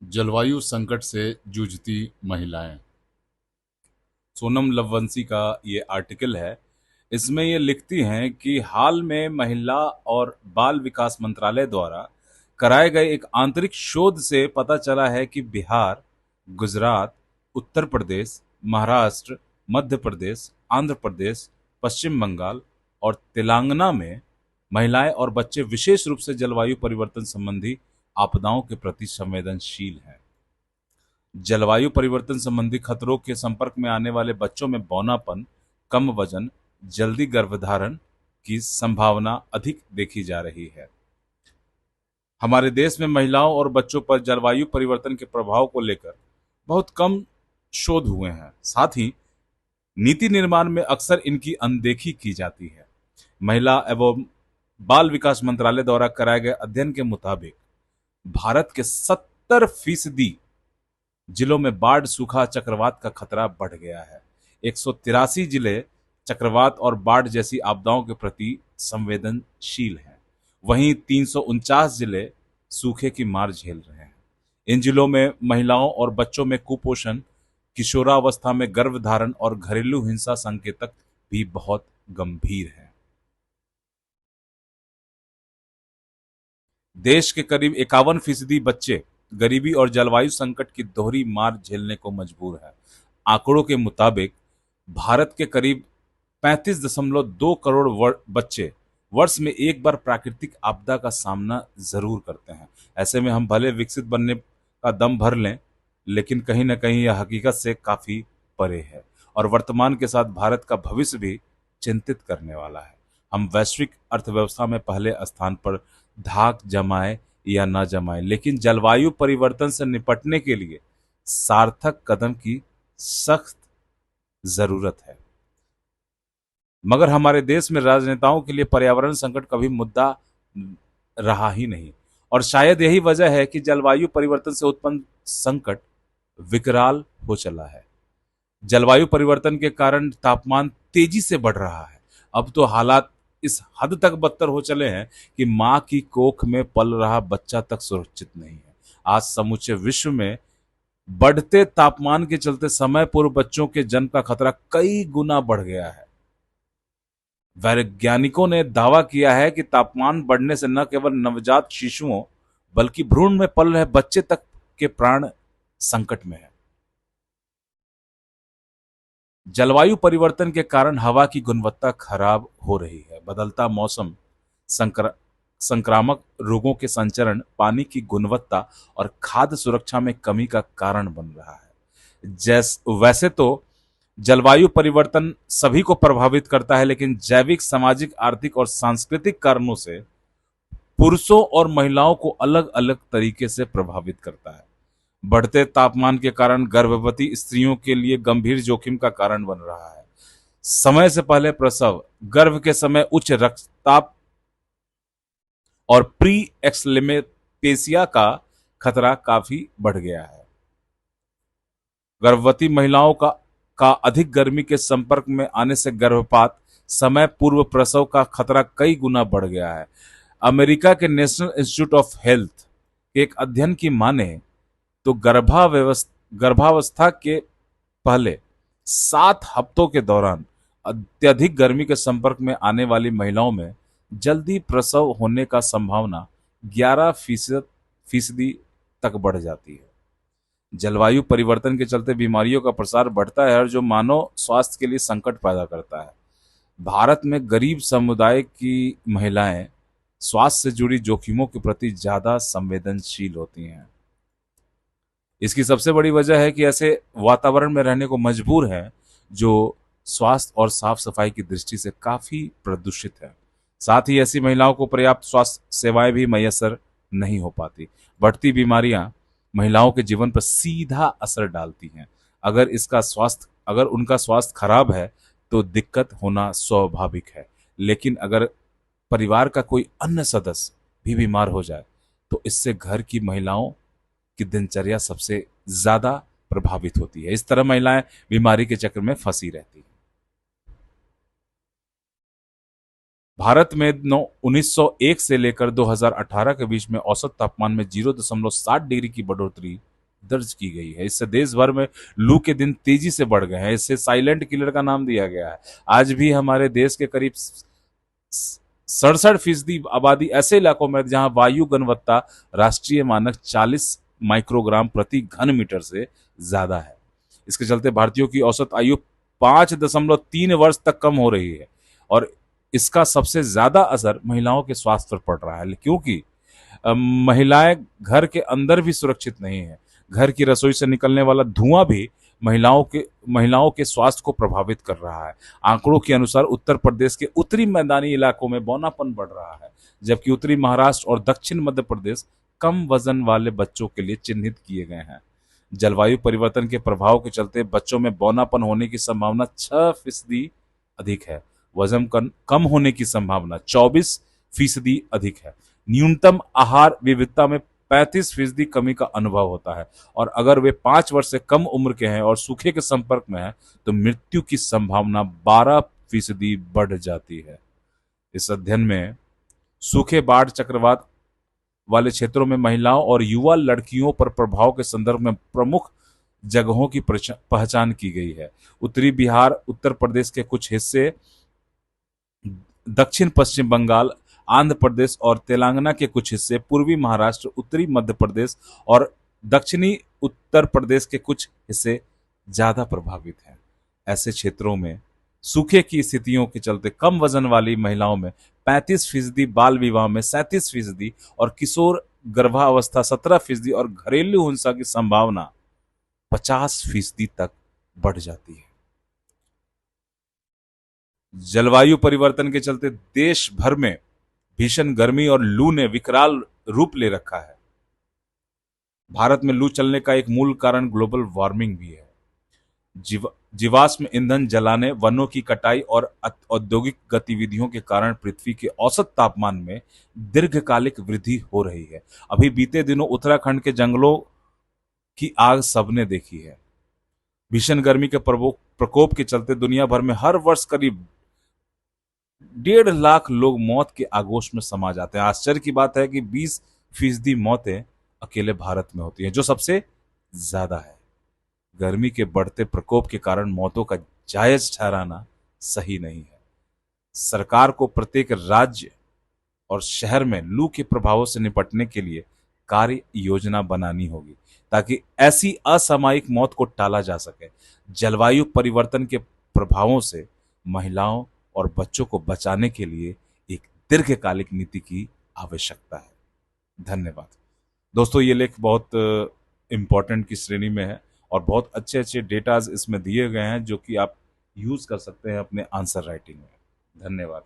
जलवायु संकट से जूझती महिलाएं। सोनम लवंशी का ये आर्टिकल है। इसमें ये लिखती हैं कि हाल में महिला और बाल विकास मंत्रालय द्वारा कराए गए एक आंतरिक शोध से पता चला है कि बिहार, गुजरात, उत्तर प्रदेश, महाराष्ट्र, मध्य प्रदेश, आंध्र प्रदेश, पश्चिम बंगाल और तेलंगाना में महिलाएं और बच्चे विशेष रूप से जलवायु परिवर्तन संबंधी आपदाओं के प्रति संवेदनशील हैं। जलवायु परिवर्तन संबंधी खतरों के संपर्क में आने वाले बच्चों में बौनापन, कम वजन, जल्दी गर्भधारण की संभावना अधिक देखी जा रही है। हमारे देश में महिलाओं और बच्चों पर जलवायु परिवर्तन के प्रभाव को लेकर बहुत कम शोध हुए हैं। साथ ही नीति निर्माण में अक्सर इनकी अनदेखी की जाती है। महिला एवं बाल विकास मंत्रालय द्वारा कराए गए अध्ययन के मुताबिक भारत के 70% जिलों में बाढ़, सूखा, चक्रवात का खतरा बढ़ गया है। 183 जिले चक्रवात और बाढ़ जैसी आपदाओं के प्रति संवेदनशील हैं। वहीं 349 जिले सूखे की मार झेल रहे हैं। इन जिलों में महिलाओं और बच्चों में कुपोषण, किशोरावस्था में गर्भधारण और घरेलू हिंसा संकेतक भी बहुत गंभीर हैं। देश के करीब 51% बच्चे गरीबी और जलवायु संकट की दोहरी मार झेलने को मजबूर है। आंकड़ों के मुताबिक भारत के करीब 35.2 करोड़ बच्चे वर्ष में एक बार प्राकृतिक आपदा का सामना जरूर करते हैं। ऐसे में हम भले विकसित बनने का दम भर लें, लेकिन कहीं ना कहीं यह हकीकत से काफी परे है और वर्तमान के साथ भारत का भविष्य भी चिंतित करने वाला है। हम वैश्विक अर्थव्यवस्था में पहले स्थान पर धाक जमाए या न जमाए, लेकिन जलवायु परिवर्तन से निपटने के लिए सार्थक कदम की सख्त जरूरत है। मगर हमारे देश में राजनेताओं के लिए पर्यावरण संकट कभी मुद्दा रहा ही नहीं और शायद यही वजह है कि जलवायु परिवर्तन से उत्पन्न संकट विकराल हो चला है। जलवायु परिवर्तन के कारण तापमान तेजी से बढ़ रहा है। अब तो हालात इस हद तक बदतर हो चले हैं कि मां की कोख में पल रहा बच्चा तक सुरक्षित नहीं है। आज समूचे विश्व में बढ़ते तापमान के चलते समय पूर्व बच्चों के जन्म का खतरा कई गुना बढ़ गया है। वैज्ञानिकों ने दावा किया है कि तापमान बढ़ने से न केवल नवजात शिशुओं बल्कि भ्रूण में पल रहे बच्चे तक के प्राण संकट में है। जलवायु परिवर्तन के कारण हवा की गुणवत्ता खराब हो रही है। बदलता मौसम संक्रामक रोगों के संचरण, पानी की गुणवत्ता और खाद्य सुरक्षा में कमी का कारण बन रहा है। वैसे तो जलवायु परिवर्तन सभी को प्रभावित करता है, लेकिन जैविक, सामाजिक, आर्थिक और सांस्कृतिक कारणों से पुरुषों और महिलाओं को अलग अलग तरीके से प्रभावित करता है। बढ़ते तापमान के कारण गर्भवती स्त्रियों के लिए गंभीर जोखिम का कारण बन रहा है। समय से पहले प्रसव, गर्भ के समय उच्च रक्तचाप और प्री एक्सलेमेपेसिया का खतरा काफी बढ़ गया है। गर्भवती महिलाओं का अधिक गर्मी के संपर्क में आने से गर्भपात, समय पूर्व प्रसव का खतरा कई गुना बढ़ गया है। अमेरिका के नेशनल इंस्टीट्यूट ऑफ हेल्थ के एक अध्ययन की माने तो गर्भावस्था के पहले 7 हफ्तों के दौरान अत्यधिक गर्मी के संपर्क में आने वाली महिलाओं में जल्दी प्रसव होने का संभावना 11% तक बढ़ जाती है। जलवायु परिवर्तन के चलते बीमारियों का प्रसार बढ़ता है और जो मानव स्वास्थ्य के लिए संकट पैदा करता है। भारत में गरीब समुदाय की महिलाएं स्वास्थ्य से जुड़ी जोखिमों के प्रति ज्यादा संवेदनशील होती हैं। इसकी सबसे बड़ी वजह है कि ऐसे वातावरण में रहने को मजबूर हैं जो स्वास्थ्य और साफ सफाई की दृष्टि से काफी प्रदूषित है। साथ ही ऐसी महिलाओं को पर्याप्त स्वास्थ्य सेवाएं भी मैसर नहीं हो पाती। बढ़ती बीमारियां महिलाओं के जीवन पर सीधा असर डालती हैं। अगर उनका स्वास्थ्य खराब है तो दिक्कत होना स्वाभाविक है, लेकिन अगर परिवार का कोई अन्य सदस्य भी बीमार हो जाए तो इससे घर की महिलाओं की दिनचर्या सबसे ज्यादा प्रभावित होती है। इस तरह महिलाएं बीमारी के चक्र में फंसी रहती हैं। भारत में 1901 से लेकर 2018 के बीच में औसत तापमान में 0.60 डिग्री की बढ़ोतरी दर्ज की गई है। इससे देश भर में लू के दिन तेजी से बढ़ गए हैं। इससे साइलेंट किलर का नाम दिया गया है। आज भी हमारे देश के करीब 67% आबादी ऐसे इलाकों में जहां वायु गुणवत्ता राष्ट्रीय मानक 40 माइक्रोग्राम प्रति घन मीटर से ज्यादा है। इसके चलते भारतीयों की औसत आयु 5.3 वर्ष तक कम हो रही है और इसका सबसे ज्यादा असर महिलाओं के स्वास्थ्य पर पड़ रहा है, क्योंकि महिलाएं घर के अंदर भी सुरक्षित नहीं है। घर की रसोई से निकलने वाला धुआं भी महिलाओं के स्वास्थ्य को प्रभावित कर रहा है। आंकड़ों के अनुसार उत्तर प्रदेश के उत्तरी मैदानी इलाकों में बौनापन बढ़ रहा है, जबकि उत्तरी महाराष्ट्र और दक्षिण मध्य प्रदेश कम वजन वाले बच्चों के लिए चिन्हित किए गए हैं। जलवायु परिवर्तन के प्रभाव के चलते बच्चों में बौनापन होने की संभावना 6% अधिक है। वजन कम होने की संभावना 24% अधिक है। न्यूनतम आहार विविधता में 35% कमी का अनुभव होता है और अगर वे 5 वर्ष से कम उम्र के हैं और सूखे के संपर्क में हैं तो मृत्यु की संभावना 12% बढ़ जाती है। इस अध्ययन में सूखे, बाढ़, चक्रवात वाले क्षेत्रों में महिलाओं और युवा लड़कियों पर प्रभाव के संदर्भ में प्रमुख जगहों की पहचान की गई है। उत्तरी बिहार, उत्तर प्रदेश के कुछ हिस्से, दक्षिण पश्चिम बंगाल, आंध्र प्रदेश और तेलंगाना के कुछ हिस्से, पूर्वी महाराष्ट्र, उत्तरी मध्य प्रदेश और दक्षिणी उत्तर प्रदेश के कुछ हिस्से ज्यादा प्रभावित हैं। ऐसे क्षेत्रों में सूखे की स्थितियों के चलते कम वजन वाली महिलाओं में 35%, बाल विवाह में 37% और किशोर गर्भावस्था 17% और घरेलू हिंसा की संभावना 50% तक बढ़ जाती है। जलवायु परिवर्तन के चलते देश भर में भीषण गर्मी और लू ने विकराल रूप ले रखा है। भारत में लू चलने का एक मूल कारण ग्लोबल वार्मिंग भी है। जीवाश्म ईंधन जलाने, वनों की कटाई और औद्योगिक गतिविधियों के कारण पृथ्वी के औसत तापमान में दीर्घकालिक वृद्धि हो रही है। अभी बीते दिनों उत्तराखंड के जंगलों की आग सबने देखी है। भीषण गर्मी के प्रकोप के चलते दुनिया भर में हर वर्ष करीब 1.5 लाख लोग मौत के आगोश में समा जाते हैं। आश्चर्य की बात है कि 20% मौतें अकेले भारत में होती हैं, जो सबसे ज्यादा है। गर्मी के बढ़ते प्रकोप के कारण मौतों का जायज ठहराना सही नहीं है। सरकार को प्रत्येक राज्य और शहर में लू के प्रभावों से निपटने के लिए कार्य योजना बनानी होगी ताकि ऐसी असामयिक मौत को टाला जा सके। जलवायु परिवर्तन के प्रभावों से महिलाओं और बच्चों को बचाने के लिए एक दीर्घकालिक नीति की आवश्यकता है। धन्यवाद दोस्तों, ये लेख बहुत इंपॉर्टेंट की श्रेणी में है और बहुत अच्छे अच्छे डेटाज इसमें दिए गए हैं जो कि आप यूज कर सकते हैं अपने आंसर राइटिंग में। धन्यवाद।